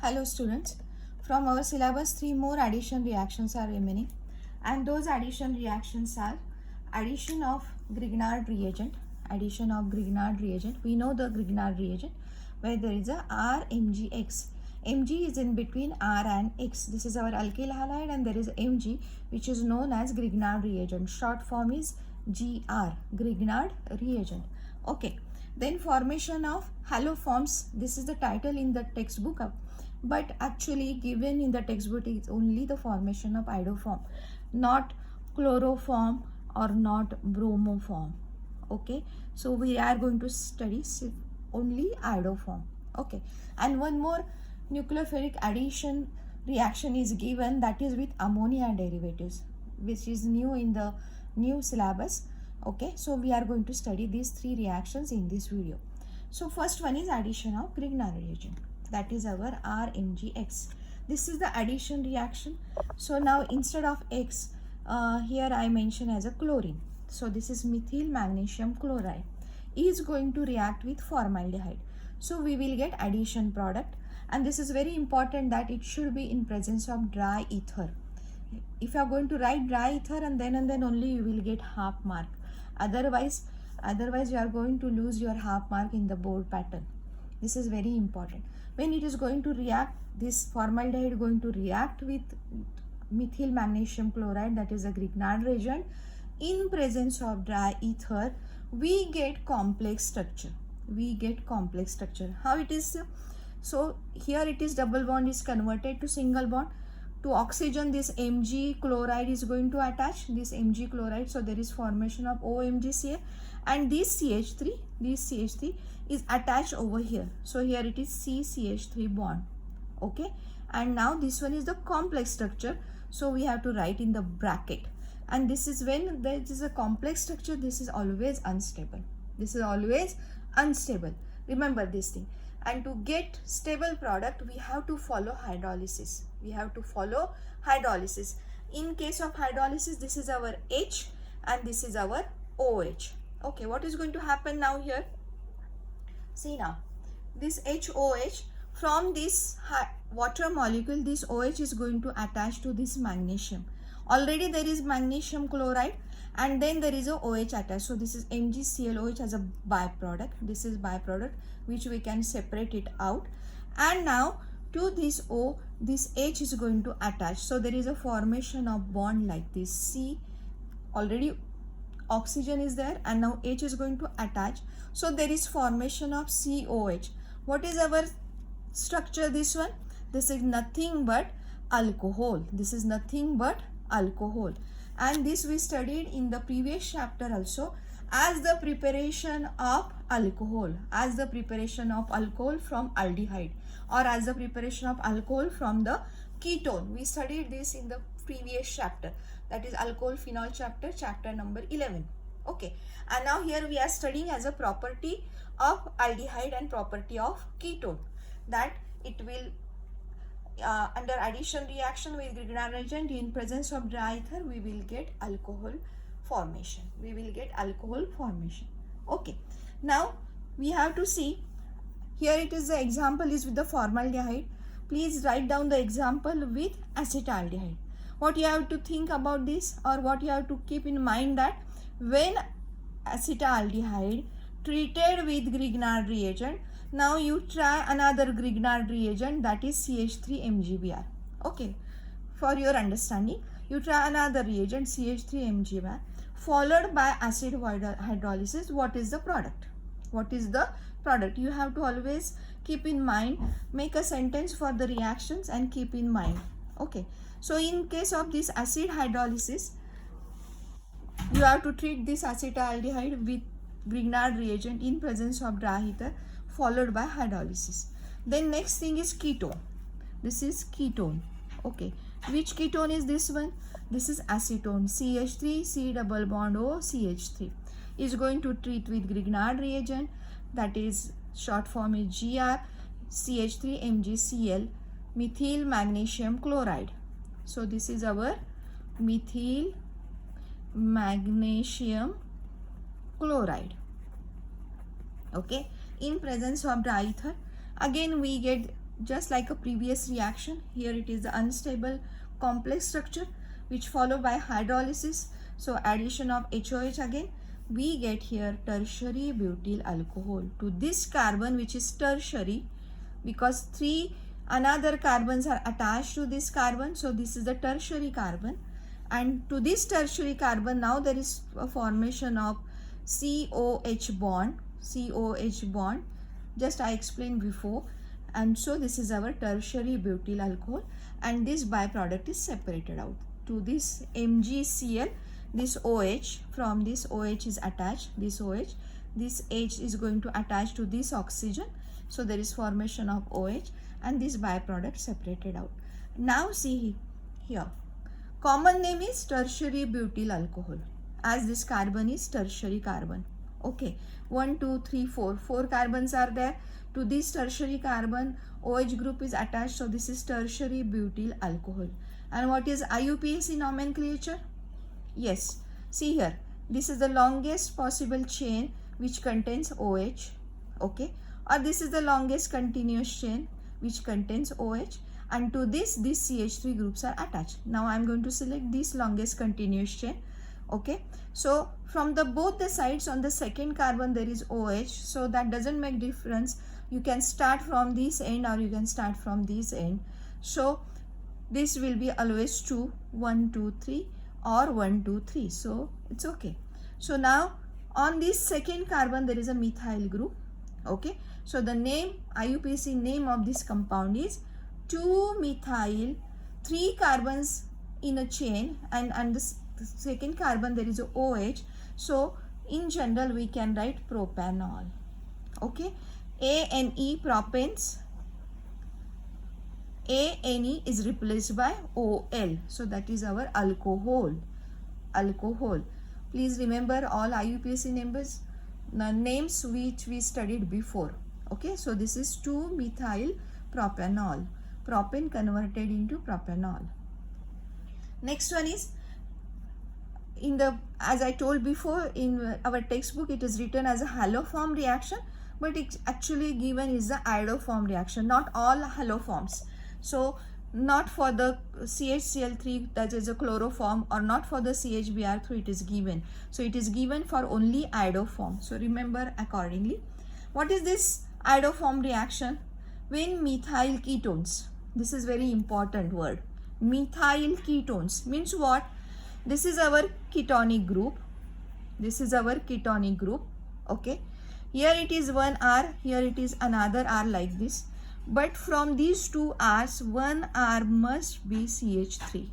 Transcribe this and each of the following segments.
Hello students, from our syllabus 3 more addition reactions are remaining, and those addition reactions are addition of Grignard reagent. We know the Grignard reagent where there is a RMgX. Mg is in between R and X. This is our alkyl halide and there is Mg which is known as Grignard reagent. Short form is GR, Grignard reagent. Okay. Then formation of haloforms. This is the title in the textbook, but actually given in the textbook is only the formation of iodoform, not chloroform or not bromoform. Okay, so we are going to study only iodoform. Okay, and one more nucleophilic addition reaction is given, that is with ammonia derivatives, which is new in the new syllabus. Okay, so we are going to study these three reactions in this video. So first one is addition of Grignard reagent, that is our RMgX. This is the addition reaction. So now instead of X, here I mention as a chlorine. So this is methyl magnesium chloride is going to react with formaldehyde. So we will get addition product, and this is very important that it should be in presence of dry ether. If you are going to write dry ether and then only you will get half mark. Otherwise you are going to lose your half mark in the board pattern. This is very important. When it is going to react, this formaldehyde going to react with methyl magnesium chloride, that is a Grignard reagent, in presence of dry ether, we get complex structure. How it is? So here it is double bond is converted to single bond. To oxygen, this Mg chloride is going to attach, this Mg chloride, so there is formation of OMgCl, and this CH3 is attached over here. So here it is CCH3 bond. Okay, and now this one is the complex structure, so we have to write in the bracket. And this is when there is a complex structure, this is always unstable. Remember this thing. And to get stable product, we have to follow hydrolysis. In case of hydrolysis, this is our H and this is our OH. Okay, what is going to happen now here? See now, this HOH, from this water molecule, this OH is going to attach to this magnesium. Already there is magnesium chloride and then there is a OH attached. So this is MgClOH as a byproduct. This is byproduct which we can separate it out. And now to this O, this H is going to attach. So there is a formation of bond like this. C, already oxygen is there and now H is going to attach. So there is formation of COH. What is our structure, this one? This is nothing but alcohol. And this we studied in the previous chapter also as the preparation of alcohol, from aldehyde, or as the preparation of alcohol from the ketone. We studied this in the previous chapter, that is alcohol phenol chapter number 11. Okay, and now here we are studying as a property of aldehyde and property of ketone, that it will under addition reaction with Grignard reagent in presence of dry ether, we will get alcohol formation. Okay, now we have to see, here it is, the example is with the formaldehyde. Please write down the example with acetaldehyde. What you have to think about this, or what you have to keep in mind, that when acetaldehyde treated with Grignard reagent, now you try another Grignard reagent, that is CH3MgBr. Okay, for your understanding, you try another reagent CH3MgBr followed by acid hydrolysis. What is the product? You have to always keep in mind, make a sentence for the reactions and keep in mind. Okay, so in case of this acid hydrolysis, you have to treat this acetaldehyde with Grignard reagent in presence of dry ether followed by hydrolysis. Then next thing is ketone. This is ketone. Okay, which ketone is this one? This is acetone. CH3, C double bond O, CH3 is going to treat with Grignard reagent, that is short form is GR, CH3MgCl, methyl magnesium chloride. So this is our methyl magnesium chloride. Okay, in presence of dry ether, again we get just like a previous reaction. Here it is the unstable complex structure which followed by hydrolysis. So addition of HOH again, we get here tertiary butyl alcohol to this carbon, which is tertiary because three another carbons are attached to this carbon. So this is the tertiary carbon, and to this tertiary carbon now there is a formation of COH bond. Just I explained before, and so this is our tertiary butyl alcohol, and this byproduct is separated out to this MgCl. This OH, from this OH is attached, this OH, this H is going to attach to this oxygen, so there is formation of OH and this byproduct separated out. Now see here, common name is tertiary butyl alcohol as this carbon is tertiary carbon. Okay, 1 2 3 4 carbons are there. To this tertiary carbon OH group is attached, so this is tertiary butyl alcohol. And what is IUPAC nomenclature? Yes, see here, this is the longest possible chain which contains OH, okay, or this is the longest continuous chain which contains OH, and to this CH3 groups are attached. Now I am going to select this longest continuous chain. Okay, so from the both the sides on the second carbon there is OH, so that doesn't make difference. You can start from this end or you can start from this end. So this will be always 2 1 2 3 or 1 2 3, so it's okay. So now on this second carbon there is a methyl group. Okay, so the name, IUPAC name of this compound is 2-methyl, 3 carbons in a chain, and the second carbon there is a OH, so in general we can write propanol. Okay, ANE, propanes, ANE is replaced by OL, so that is our alcohol. Please remember all IUPAC names which we studied before. Okay, so this is 2-methyl propanol, propane converted into propanol. Next one is, in the, as I told before, in our textbook it is written as a haloform reaction, but it's actually given is the iodoform reaction, not all haloforms. So not for the CHCl3 that is a chloroform, or not for the CHBr3 it is given. So it is given for only iodoform. So remember accordingly. What is this iodoform reaction? When methyl ketones, this is very important word, methyl ketones means what? This is our ketonic group. Okay, here it is one R, here it is another R like this. But from these two R's, one R must be CH3.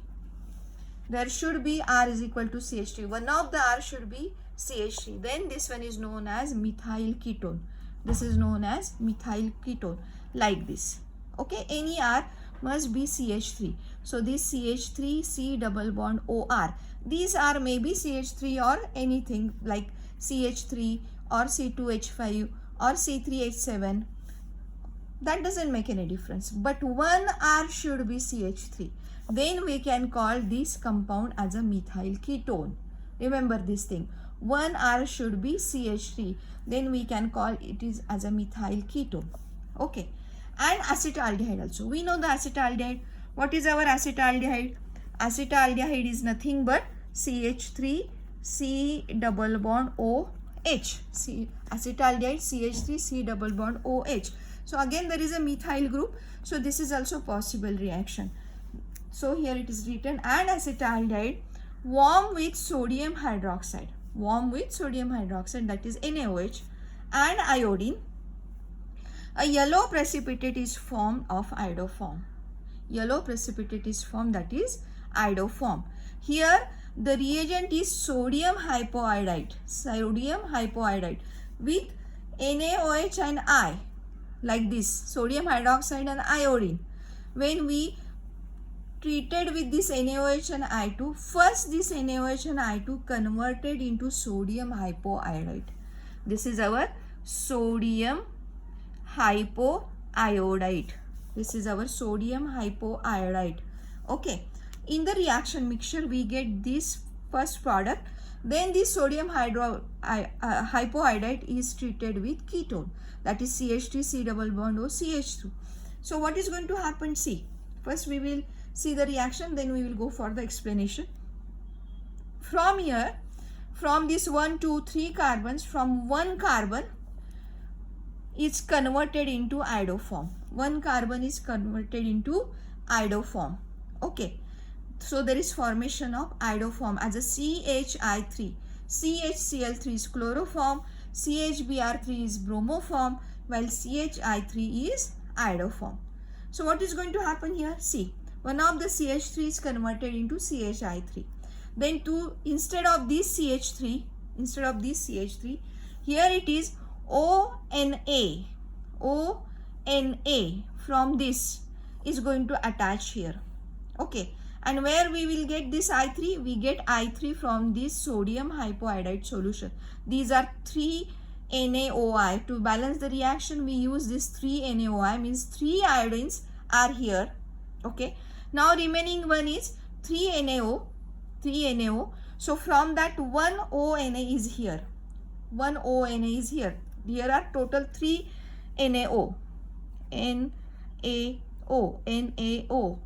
There should be R is equal to CH3. One of the R should be CH3. Then this one is known as methyl ketone. This is known as methyl ketone, like this. Okay, any R must be CH3. So this CH3, C double bond OR. These are maybe CH3 or anything like CH3 or C2H5 or C3H7. That doesn't make any difference, but one R should be CH3. Then we can call this compound as a methyl ketone. Remember this thing, one R should be CH3, then we can call it is as a methyl ketone. Okay, and acetaldehyde also. We know the acetaldehyde. What is our acetaldehyde? Acetaldehyde is nothing but CH3, C double bond OH. Acetaldehyde CH3, C double bond OH. So again there is a methyl group, so this is also possible reaction. So here it is written, and acetaldehyde warm with sodium hydroxide, that is NaOH, and iodine. A yellow precipitate is formed of iodoform. That is iodoform. Here the reagent is sodium hypoiodide with NaOH and I, like this, sodium hydroxide and iodine. When we treated with this NaOH and I2, first this NaOH and I2 converted into sodium hypoiodide. This is our sodium hypoiodide. Okay, in the reaction mixture we get this first product, then this sodium hypoiodide is treated with ketone, that is CH3, C double bond O, CH2. So what is going to happen? See, first we will see the reaction, then we will go for the explanation. From here, from this 1, 2, 3 carbons, from one carbon is converted into iodoform. One carbon is converted into iodoform. Okay. So there is formation of iodoform as a CHI3. CHCl3 is chloroform, CHBr3 is bromoform, while CHI3 is iodoform. So what is going to happen here? See, one of the CH3 is converted into CHI3. Then instead of this CH3, here it is ONA. ONA from this is going to attach here. Okay. And where we will get this I3? We get I3 from this sodium hypoiodide solution. These are 3 NaOI. To balance the reaction, we use this 3 NaOI, means 3 iodines are here. Okay. Now remaining one is 3 NaO. So from that, 1 ONA is here. 1 ONA is here. Here are total 3 NaO. NaO.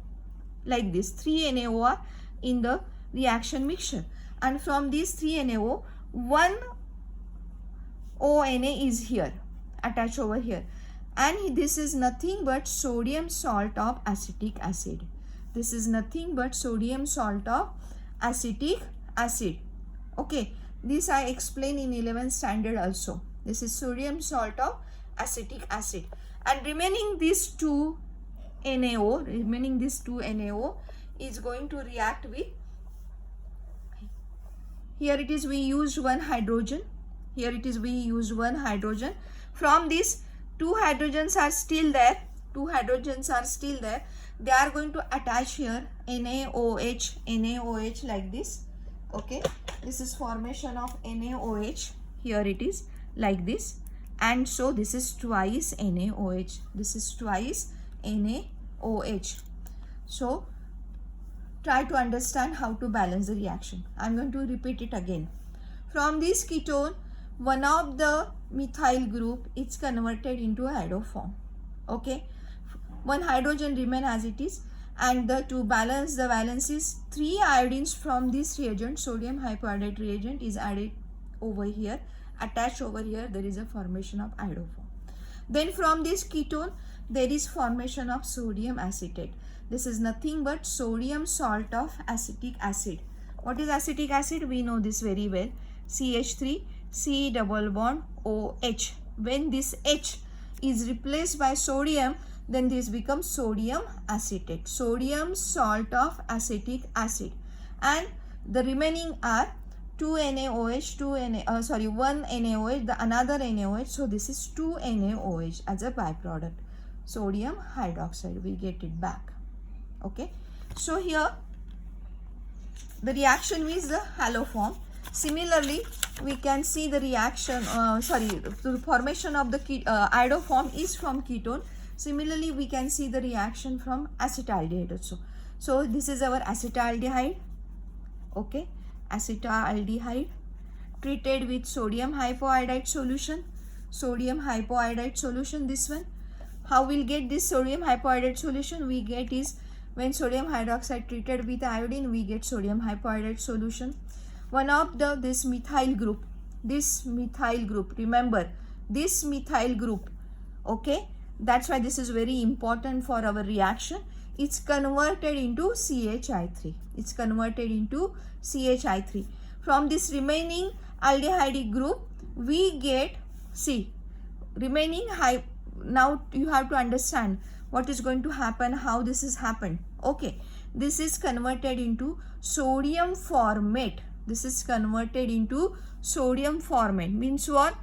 Like this, 3 NaO are in the reaction mixture, and from these 3 NaO, 1 ONA is here, attached over here, and this is nothing but sodium salt of acetic acid. This is nothing but sodium salt of acetic acid. Okay, this I explained in 11th standard also. This is sodium salt of acetic acid, and remaining these 2 NaO, is going to react with, here it is we used one hydrogen, from this 2 hydrogens are still there, they are going to attach here NaOH like this. Okay, this is formation of NaOH, here it is like this, and so this is twice NaOH, NaOH. So try to understand how to balance the reaction. I am going to repeat it again. From this ketone, one of the methyl group is converted into iodoform. Okay, one hydrogen remain as it is, and to balance the valencies, 3 iodines from this reagent, sodium hypoiodide reagent, is added over here, attached over here. There is a formation of iodoform. Then from this ketone, there is formation of sodium acetate. This is nothing but sodium salt of acetic acid. What is acetic acid? We know this very well. CH3, C double bond OH. When this H is replaced by sodium, then this becomes sodium acetate. Sodium salt of acetic acid. And the remaining are 1 NaOH, the another NaOH. So this is 2 NaOH as a byproduct. Sodium hydroxide, we get it back. Okay, so here the reaction is the haloform. Similarly, we can see the reaction, the formation of the iodoform is from ketone. Similarly, we can see the reaction from acetaldehyde also. So this is our acetaldehyde. Okay, acetaldehyde treated with sodium hypoiodide solution. This one. How we'll get this sodium hypoiodide solution? We get is when sodium hydroxide treated with iodine, we get sodium hypoiodide solution. One of this methyl group, remember this methyl group, okay, that's why this is very important for our reaction. It's converted into CHI3. From this remaining aldehyde group, we get, remaining high. Now you have to understand what is going to happen, how this has happened. Okay, this is converted into sodium formate. Means what?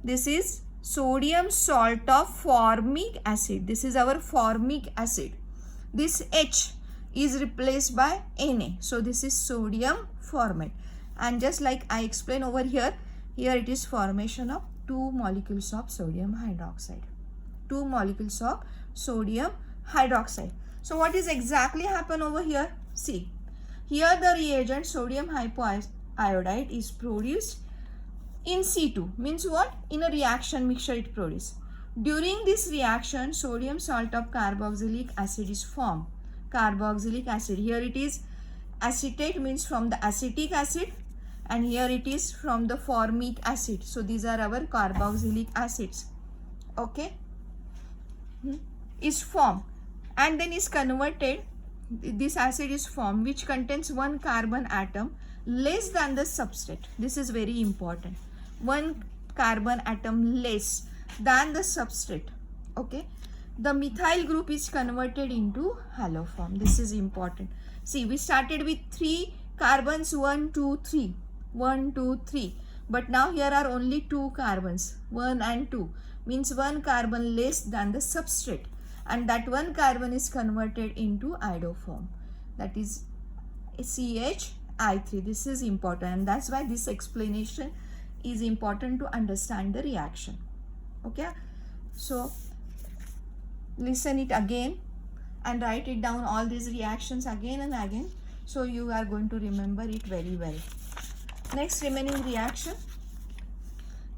This is sodium salt of formic acid. This is our formic acid. This H is replaced by Na. So this is sodium formate. And just like I explained over here, it is formation of 2 molecules of sodium hydroxide. So what is exactly happen over here? See, here the reagent sodium hypoiodide is produced in C2. Means what? In a reaction mixture it produced. During this reaction, sodium salt of carboxylic acid is formed. Carboxylic acid, here it is acetate, means from the acetic acid, and here it is from the formic acid. So these are our carboxylic acids. Okay, is formed and then is converted. This acid is formed which contains one carbon atom less than the substrate. This is very important. One carbon atom less than the substrate. Okay, the methyl group is converted into halo form. This is important. See, we started with 3 carbons, 1 2 3 1 2 3, but now here are only 2 carbons, 1 and 2, means 1 carbon less than the substrate, and that 1 carbon is converted into iodo form, that is CH3. This is important, and that's why this explanation is important to understand the reaction. Okay, so listen it again and write it down, all these reactions again and again, so you are going to remember it very well. Next remaining reaction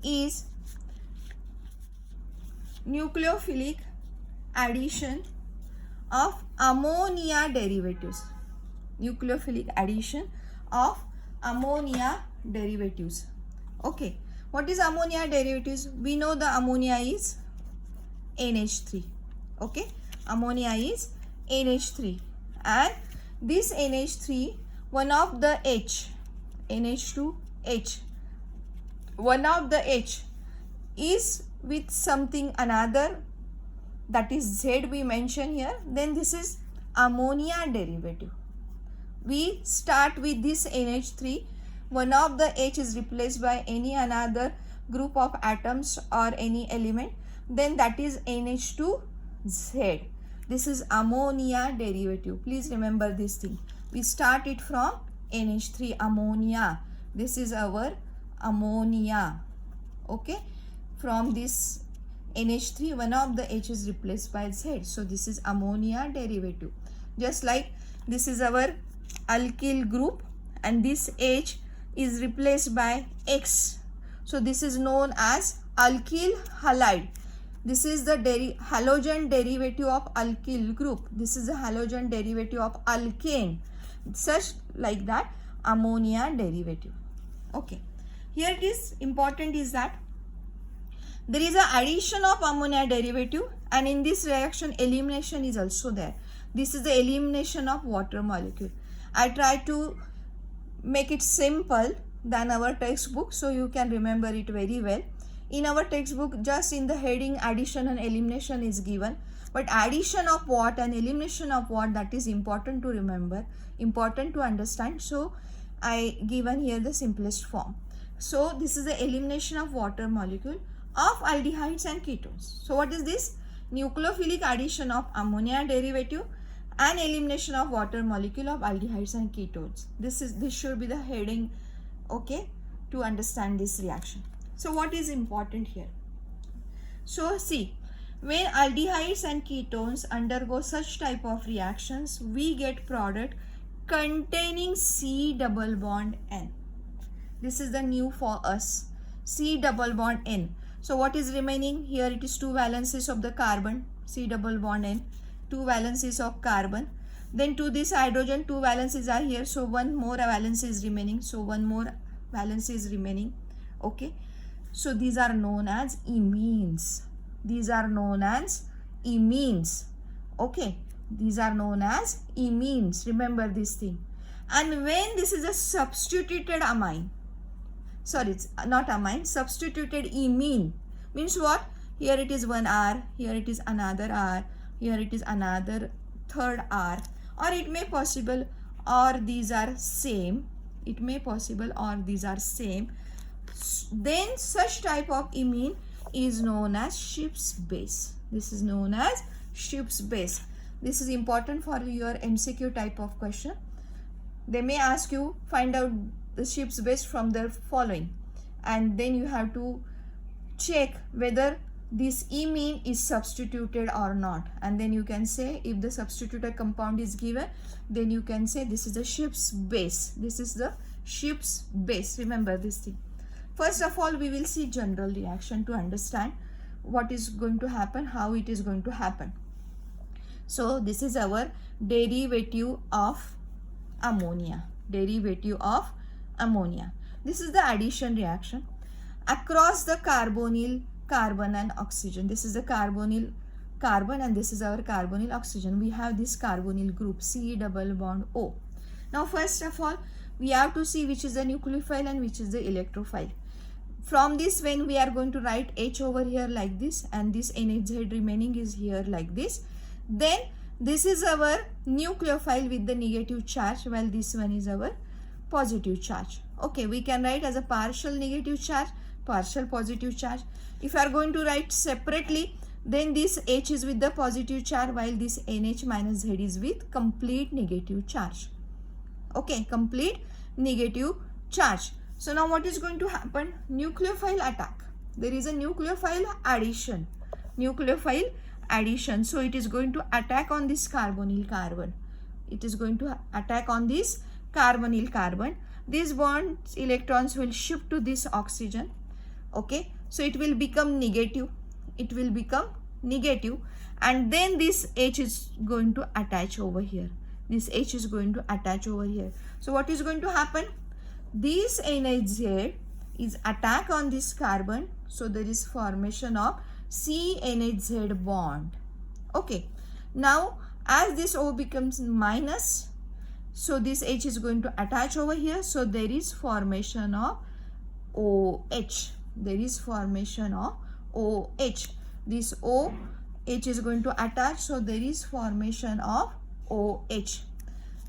is nucleophilic addition of ammonia derivatives. Nucleophilic addition of ammonia derivatives. Okay, what is ammonia derivatives? We know the ammonia is NH3. Okay, ammonia is NH3, and this NH3, one of the H, NH2H, one of the H is with something another, that is Z we mention here, then this is ammonia derivative. We start with this NH3, one of the H is replaced by any another group of atoms or any element, then that is NH2Z. This is ammonia derivative. Please remember this thing. We start it from NH3, ammonia. This is our ammonia. Okay, from this NH3, one of the H is replaced by Z. So this is ammonia derivative. Just like this is our alkyl group, and this H is replaced by X. So this is known as alkyl halide. This is the halogen derivative of alkyl group. This is the halogen derivative of alkane. Such like that, ammonia derivative. Okay, here it is important is that there is a addition of ammonia derivative, and in this reaction elimination is also there. This is the elimination of water molecule. I try to make it simple than our textbook, so you can remember it very well. In our textbook, just in the heading addition and elimination is given, but addition of what and elimination of what, that is important to remember, important to understand. So I given here the simplest form. So this is the elimination of water molecule of aldehydes and ketones. So what is this? Nucleophilic addition of ammonia derivative and elimination of water molecule of aldehydes and ketones. This should be the heading, okay, to understand this reaction. So what is important here? So see, when aldehydes and ketones undergo such type of reactions, we get product containing C double bond N. This is the new for us, C double bond N. So what is remaining here? It is 2 valencies of the carbon, C double bond N, 2 valencies of carbon. Then to this hydrogen, 2 valencies are here, so 1 more valence is remaining. So 1 more valence is remaining. Okay, so these are known as imines. These are known as imines. Okay, these are known as imines. Remember this thing. And when this is a substituted amine, sorry, it's not amine, substituted imine, means what? Here it is 1 R, here it is another R, here it is another third R, or it may possible or these are same. It may possible or these are same. Then such type of imine is known as Schiff's base. This is known as Schiff's base. This is important for your MCQ type of question. They may ask you find out the Schiff's base from the following, and then you have to check whether this imine is substituted or not, and then you can say if the substituted compound is given, then you can say this is the Schiff's base. This is the Schiff's base. Remember this thing. First of all, we will see general reaction to understand what is going to happen, how it is going to happen. So this is our derivative of ammonia. Derivative of ammonia. This is the addition reaction. Across the carbonyl carbon and oxygen. This is the carbonyl carbon and this is our carbonyl oxygen. We have this carbonyl group C double bond O. Now first of all, we have to see which is the nucleophile and which is the electrophile. From this, when we are going to write H over here like this and this NHZ remaining is here like this, then this is our nucleophile with the negative charge while this one is our positive charge. Okay, we can write as a partial negative charge, partial positive charge. If you are going to write separately, then this H is with the positive charge while this NH minus Z is with complete negative charge. Okay, complete negative charge. So now what is going to happen? Nucleophile attack. There is a nucleophile addition. Nucleophile addition. So it is going to attack on this carbonyl carbon. It is going to attack on this carbonyl carbon. These bonds electrons will shift to this oxygen. Okay. So it will become negative. It will become negative. And then this H is going to attach over here. This H is going to attach over here. So what is going to happen? This NHZ is attack on this carbon. So there is formation of CNHZ bond. Okay. Now as this O becomes minus, so this H is going to attach over here. So there is formation of OH. There is formation of OH. This OH is going to attach. So there is formation of OH.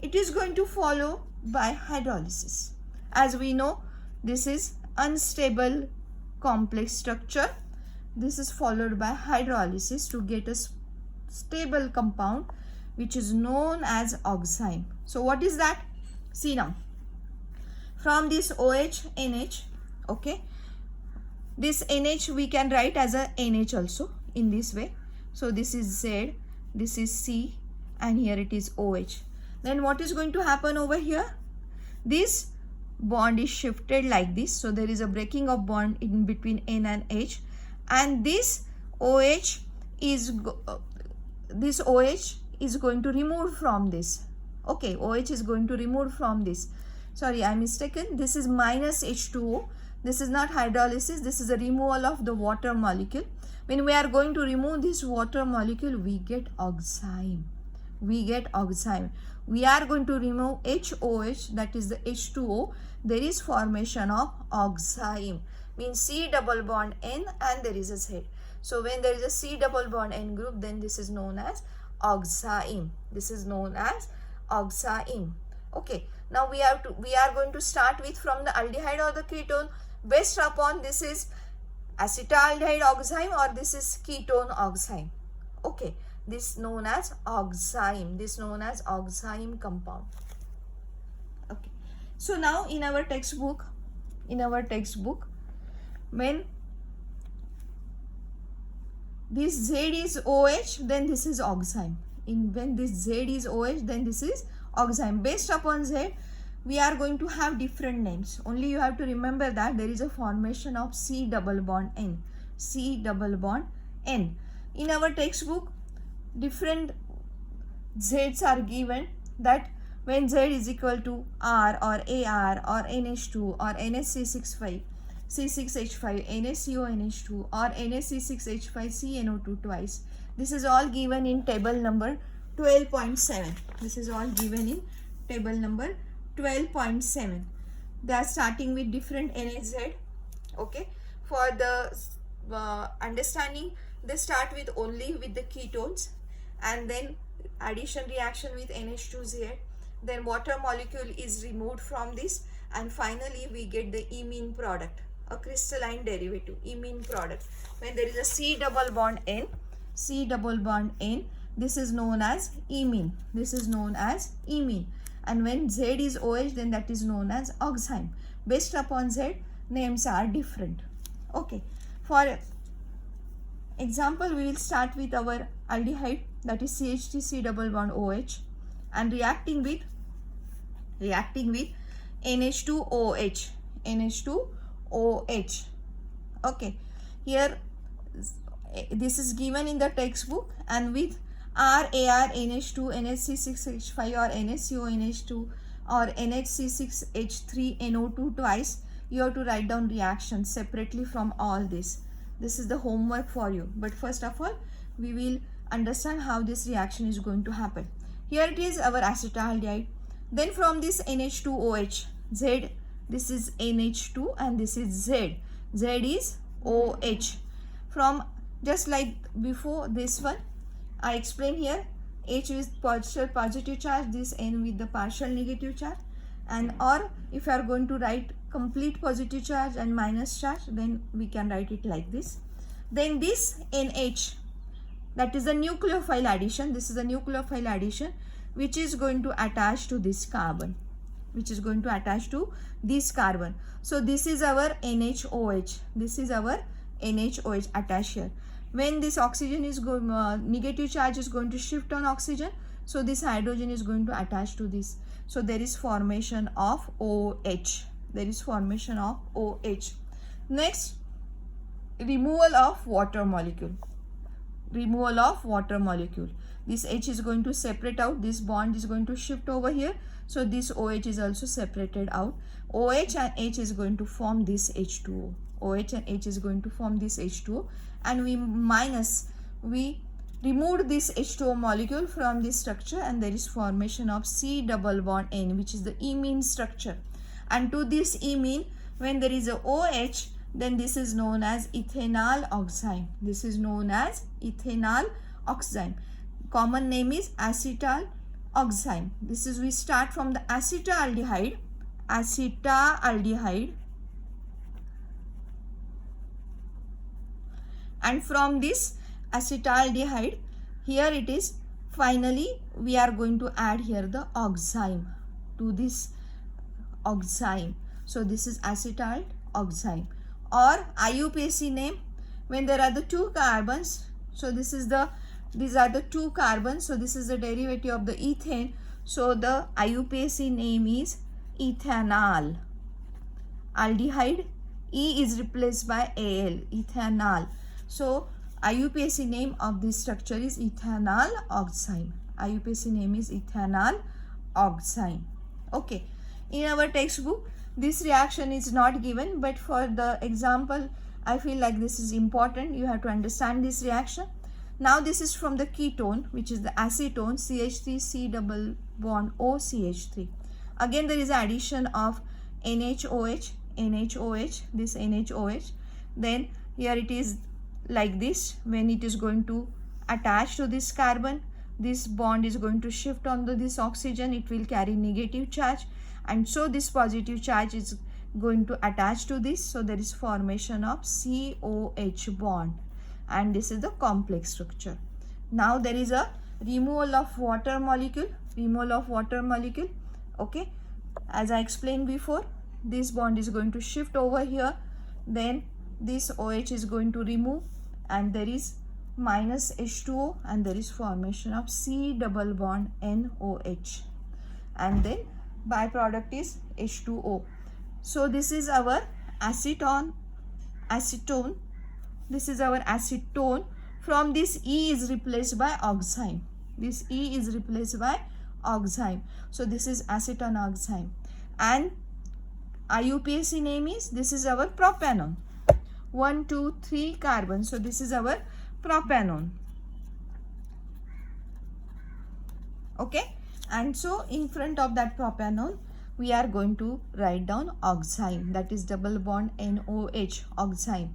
It is going to follow by hydrolysis. As we know, this is unstable complex structure. This is followed by hydrolysis to get a stable compound which is known as oxime. So what is that? See now. From this OH, NH, okay. This NH we can write as a NH also in this way. So this is Z, this is C, and here it is OH. Then what is going to happen over here? This bond is shifted like this. So there is a breaking of bond in between N and H, and this OH is going to remove from this. Okay, OH is going to remove from this. Sorry, I mistaken. This is minus H2O. This is not hydrolysis. This is a removal of the water molecule. When we are going to remove this water molecule, we get oxime. We get oxime. We are going to remove HOH, that is the H2O. There is formation of oxime. Means C double bond N and there is a Z. So when there is a C double bond N group, then this is known as oxime. This is known as oxime. Okay. Now we are going to start with from the aldehyde or the ketone. Based upon this is acetaldehyde oxime or this is ketone oxime. Okay. This known as oxime. This known as oxime compound. Okay. So now in our textbook, when this Z is OH, then this is oxime. When this Z is OH, then this is oxime. Based upon Z, we are going to have different names. Only you have to remember that there is a formation of C double bond N. C double bond N. In our textbook, different Z's are given, that when Z is equal to R or AR or NH2 or NSC65, C6H5, NaCONH2 or NaC6H5CNO2 twice. This is all given in table number 12.7. This is all given in table number 12.7. They are starting with different NHZ. Okay. For the understanding, they start with only with the ketones and then addition reaction with NH2Z. Then water molecule is removed from this and finally we get the imine product, a crystalline derivative, imine product. When there is a C double bond N, this is known as imine. This is known as imine. And when Z is OH, then that is known as oxime. Based upon Z, names are different. Okay. For example, we will start with our aldehyde, that is CH3 C double bond OH, and reacting with NH2OH. NH2OH. Okay. Here This is given in the textbook, and with RAR NH2 NHC6H5 or NHCONH2 or NHC6H3NO2 twice, you have to write down reactions separately from all this. This is the homework for you. But first of all, we will understand how this reaction is going to happen. Here it is our acetaldehyde. Then from this NH2OH, Z, this is NH2 and this is Z. Z is OH. From just like before this one, I explained here, H with partial positive charge, this N with the partial negative charge, and or if you are going to write complete positive charge and minus charge, then we can write it like this. Then this NH, that is a nucleophile addition. This is a nucleophile addition which is going to attach to this carbon, So this is our NHOH. This is our NHOH attached here. When this oxygen is going, negative charge is going to shift on oxygen, so this hydrogen is going to attach to this. So there is formation of OH. Next, removal of water molecule. This H is going to separate out. This bond is going to shift over here. So this OH is also separated out. OH and H is going to form this H2O. And we removed this H2O molecule from this structure, and there is formation of C double bond N, which is the imine structure. And to this imine, when there is a OH, then this is known as ethanol oxime. Common name is acetal oxime. This is, we start from the acetaldehyde. And from this acetaldehyde, here it is, finally we are going to add here the oxime to this oxime. So this is acetal oxime, or IUPAC name when there are the two carbons. So these are the two carbons. So this is the derivative of the ethane. So the IUPAC name is ethanol. Aldehyde, E is replaced by Al, ethanol. So IUPAC name of this structure is ethanol oxime. Okay. In our textbook, this reaction is not given, but for the example, I feel like this is important. You have to understand this reaction. Now this is from the ketone, which is the acetone, CH3 C double bond O CH3. Again there is addition of NHOH, this NHOH. Then here it is like this. When it is going to attach to this carbon, this bond is going to shift on this oxygen. It will carry negative charge, and so this positive charge is going to attach to this. So there is formation of COH bond, and this is the complex structure. Now there is a removal of water molecule. Okay, as I explained before, this bond is going to shift over here. Then this OH is going to remove, and there is minus H2O, and there is formation of C double bond NOH, and then byproduct is H2O. So this is our acetone. This is our acetone. From this, E is replaced by oxime. So this is acetone oxime. And IUPAC name is, this is our propanone. 1, 2, 3 carbon. So this is our propanone. Okay. And so in front of that propanone, we are going to write down oxime, that is double bond NOH, oxime.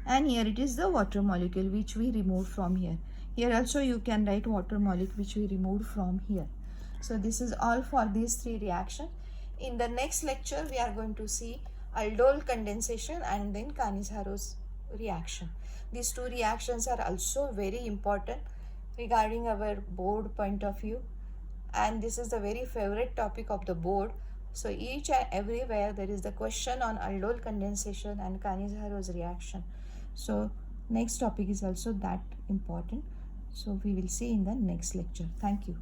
And here it is the water molecule which we removed from here. Here also you can write water molecule which we removed from here. So this is all for these three reactions. In the next lecture, we are going to see aldol condensation and then Cannizzaro reaction. These two reactions are also very important regarding our board point of view. And this is the very favorite topic of the board. So each and everywhere there is the question on aldol condensation and Cannizzaro reaction. So next topic is also that important. So we will see in the next lecture. Thank you.